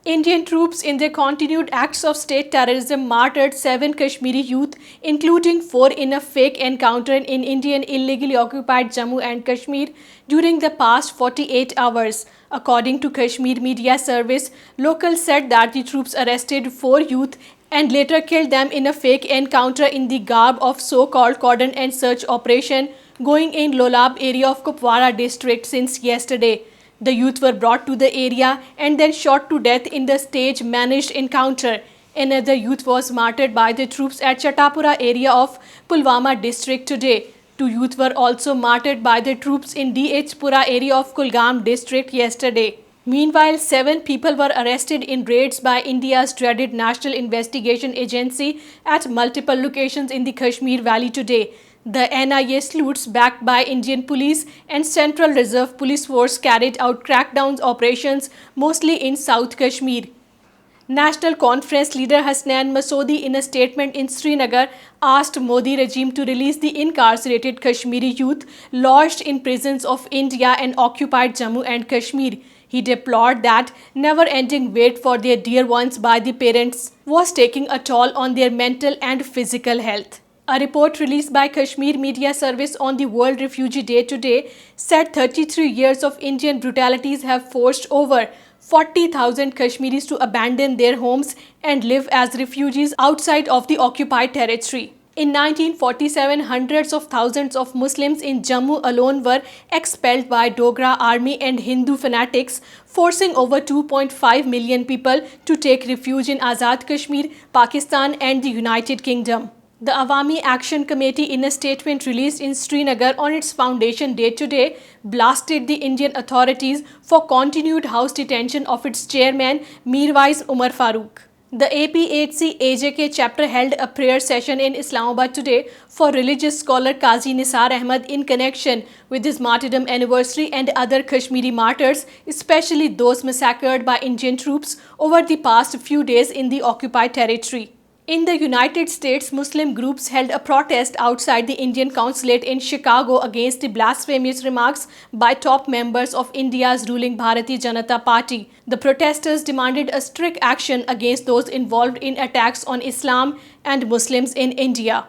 Indian troops, in their continued acts of state terrorism, martyred 7 Kashmiri youth, including 4 in a fake encounter in Indian illegally occupied Jammu and Kashmir during the past 48 hours. According to Kashmir Media Service, locals said that the troops arrested 4 youth and later killed them in a fake encounter in the garb of so-called cordon and search operation going in Lolab area of Kupwara district since yesterday. The youth were brought to the area and then shot to death in the stage-managed encounter. Another youth was martyred by the troops at Chatapura area of Pulwama district today. 2 youth were also martyred by the troops in DH Pura area of Kulgam district yesterday. Meanwhile, 7 people were arrested in raids by India's dreaded National Investigation Agency at multiple locations in the Kashmir Valley today. The NIA sleuths backed by Indian Police and Central Reserve Police Force carried out crackdown operations mostly in South Kashmir. National Conference leader Hasnain Masoodi in a statement in Srinagar asked Modi regime to release the incarcerated Kashmiri youth lodged in prisons of India and occupied Jammu and Kashmir. He deplored that never-ending wait for their dear ones by the parents was taking a toll on their mental and physical health. A report released by Kashmir Media Service on the World Refugee Day today said 33 years of Indian brutalities have forced over 40,000 Kashmiris to abandon their homes and live as refugees outside of the occupied territory. In 1947, hundreds of thousands of Muslims in Jammu alone were expelled by Dogra army and Hindu fanatics, forcing over 2.5 million people to take refuge in Azad Kashmir, Pakistan and the United Kingdom. The Awami Action Committee, in a statement released in Srinagar on its foundation day today, blasted the Indian authorities for continued house detention of its chairman Mirwais Umar Farooq. The APHC AJK chapter held a prayer session in Islamabad today for religious scholar Qazi Nisar Ahmad in connection with his martyrdom anniversary and other Kashmiri martyrs, especially those massacred by Indian troops over the past few days in the occupied territory. In the United States, Muslim groups held a protest outside the Indian consulate in Chicago against the blasphemous remarks by top members of India's ruling Bharatiya Janata Party. The protesters demanded a strict action against those involved in attacks on Islam and Muslims in India.